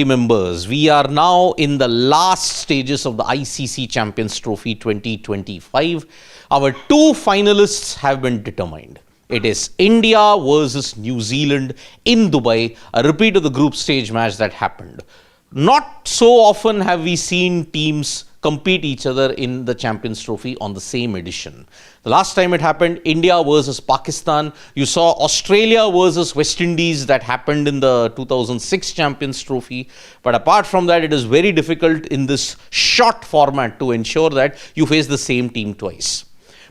Members, we are now in the last stages of the ICC Champions Trophy 2025. Our two finalists have been determined. It is India versus New Zealand in Dubai, a repeat of the group stage match that happened. Not so often have we seen teams compete each other in the Champions Trophy on the same edition. The last time it happened, India versus Pakistan. You saw Australia versus West Indies that happened in the 2006 Champions Trophy. But apart from that, it is very difficult in this short format to ensure that you face the same team twice.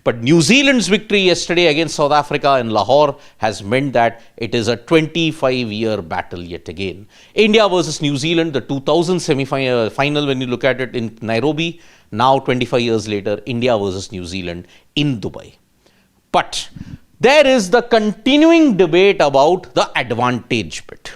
But New Zealand's victory yesterday against South Africa in Lahore has meant that it is a 25-year battle yet again. India versus New Zealand, the 2000 semi-final when you look at it in Nairobi. Now 25 years later, India versus New Zealand in Dubai. But there is the continuing debate about the advantage bit.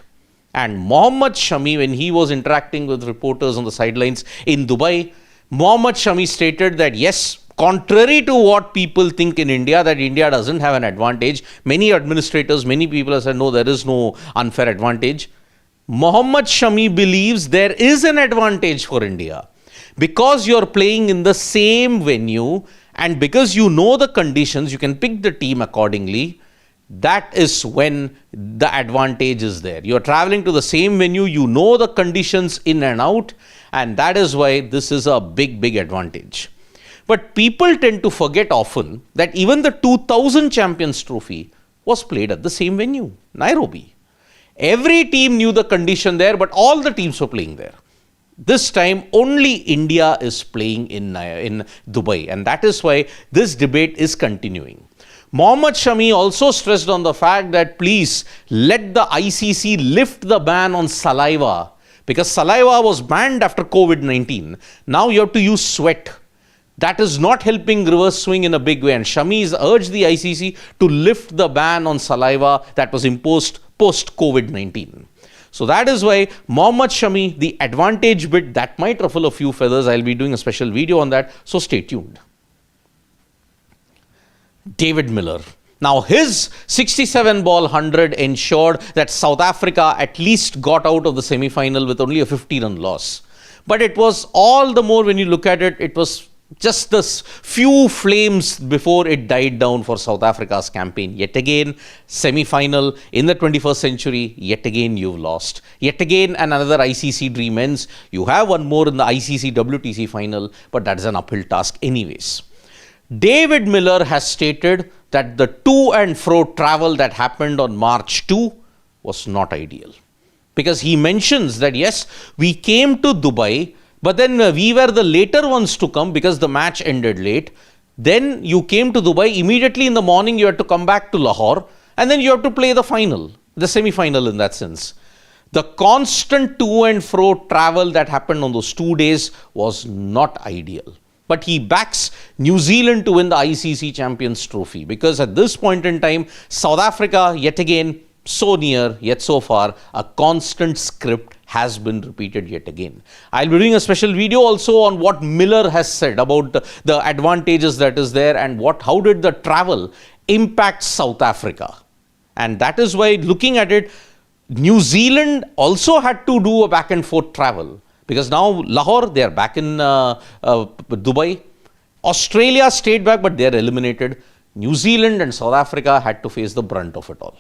And Mohammed Shami, when he was interacting with reporters on the sidelines in Dubai, Mohammed Shami stated that yes, contrary to what people think in India, that India doesn't have an advantage. Many administrators, many people have said, no, there is no unfair advantage. Mohammed Shami believes there is an advantage for India because you're playing in the same venue and because you know the conditions, you can pick the team accordingly. That is when the advantage is there. You're traveling to the same venue, you know the conditions in and out, and that is why this is a big advantage. But people tend to forget often that even the 2000 Champions Trophy was played at the same venue, Nairobi. Every team knew the condition there, but all the teams were playing there. This time, only India is playing in Dubai, and that is why this debate is continuing. Mohammed Shami also stressed on the fact that please let the ICC lift the ban on saliva, because saliva was banned after COVID-19. Now you have to use sweat. That is not helping reverse swing in a big way. And Shami has urged the ICC to lift the ban on saliva that was imposed post-COVID-19. So that is why Mohammed Shami, the advantage bit, that might ruffle a few feathers. I'll be doing a special video on that. So stay tuned. David Miller. Now his 67-ball 100 ensured that South Africa at least got out of the semi-final with only a 50-run loss. But it was all the more when you look at it, it was just this few flames before it died down for South Africa's campaign. Yet again, semi-final in the 21st century, yet again you've lost. Yet again another ICC dream ends. You have one more in the ICC WTC final, but that is an uphill task anyways. David Miller has stated that the to and fro travel that happened on March 2 was not ideal. Because he mentions that yes, we came to Dubai, but then we were the later ones to come because the match ended late. Then you came to Dubai, immediately in the morning you had to come back to Lahore, and then you have to play the final, the semi-final in that sense. The constant to and fro travel that happened on those 2 days was not ideal. But he backs New Zealand to win the ICC Champions Trophy because at this point in time, South Africa yet again so near, yet so far, a constant script has been repeated yet again. I'll be doing a special video also on what Miller has said about the advantages that is there and how did the travel impact South Africa. And that is why looking at it, New Zealand also had to do a back and forth travel because now Lahore, they are back in Dubai. Australia stayed back, but they are eliminated. New Zealand and South Africa had to face the brunt of it all.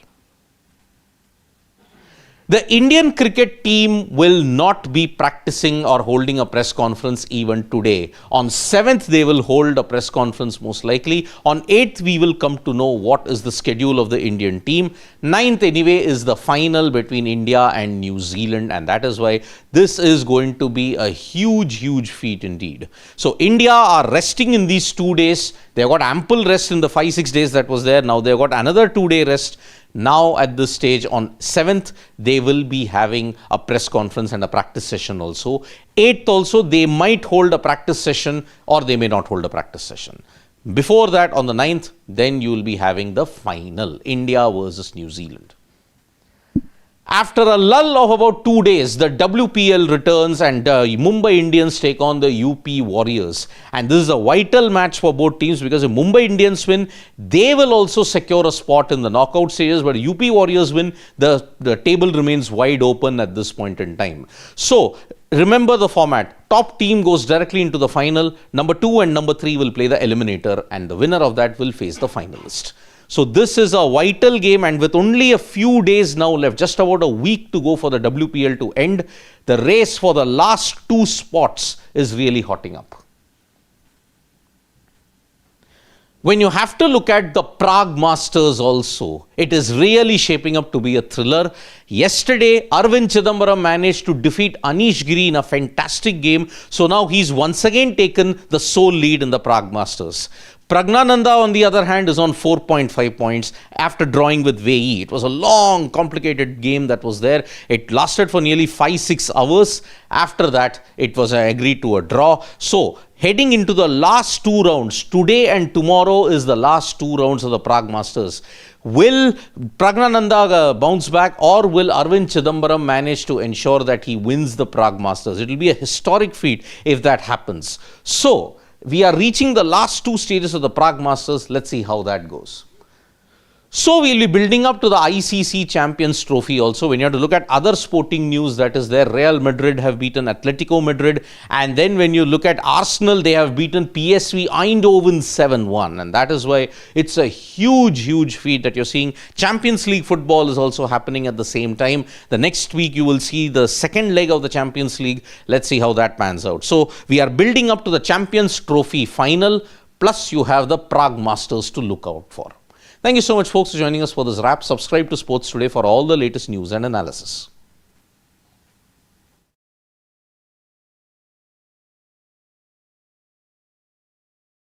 The Indian cricket team will not be practicing or holding a press conference even today. On 7th, they will hold a press conference most likely. On 8th, we will come to know what is the schedule of the Indian team. 9th, anyway, is the final between India and New Zealand. And that is why this is going to be a huge feat indeed. So India are resting in these 2 days. They got ample rest in the 5-6 days that was there. Now they got another 2-day rest. Now at this stage on 7th, they will be having a press conference and a practice session also. 8th also, they might hold a practice session or they may not hold a practice session. Before that, on the 9th, then you will be having the final, India versus New Zealand. After a lull of about 2 days, the WPL returns and Mumbai Indians take on the UP Warriors. And this is a vital match for both teams because if Mumbai Indians win, they will also secure a spot in the knockout stages. But UP Warriors win, the table remains wide open at this point in time. So, remember the format. Top team goes directly into the final. Number 2 and number 3 will play the eliminator. And the winner of that will face the finalist. So this is a vital game, and with only a few days now left, just about a week to go for the WPL to end, the race for the last 2 spots is really hotting up. When you have to look at the Prague Masters also, it is really shaping up to be a thriller. Yesterday, Arvind Chidambaram managed to defeat Anish Giri in a fantastic game. So now he's once again taken the sole lead in the Prague Masters. Pragnananda, on the other hand, is on 4.5 points after drawing with Wei. It was a long, complicated game that was there. It lasted for nearly 5-6 hours. After that, it was agreed to a draw. So, heading into the last 2 rounds, today and tomorrow is the last 2 rounds of the Prague Masters. Will Pragnananda bounce back, or will Arvind Chidambaram manage to ensure that he wins the Prague Masters? It will be a historic feat if that happens. So, we are reaching the last 2 stages of the Prague Masters. Let's see how that goes. So we'll be building up to the ICC Champions Trophy also. When you have to look at other sporting news that is there, Real Madrid have beaten Atletico Madrid. And then when you look at Arsenal, they have beaten PSV Eindhoven 7-1. And that is why it's a huge, huge feat that you're seeing. Champions League football is also happening at the same time. The next week, you will see the second leg of the Champions League. Let's see how that pans out. So we are building up to the Champions Trophy final. Plus, you have the Prague Masters to look out for. Thank you so much, folks, for joining us for this wrap. Subscribe to Sports Today for all the latest news and analysis.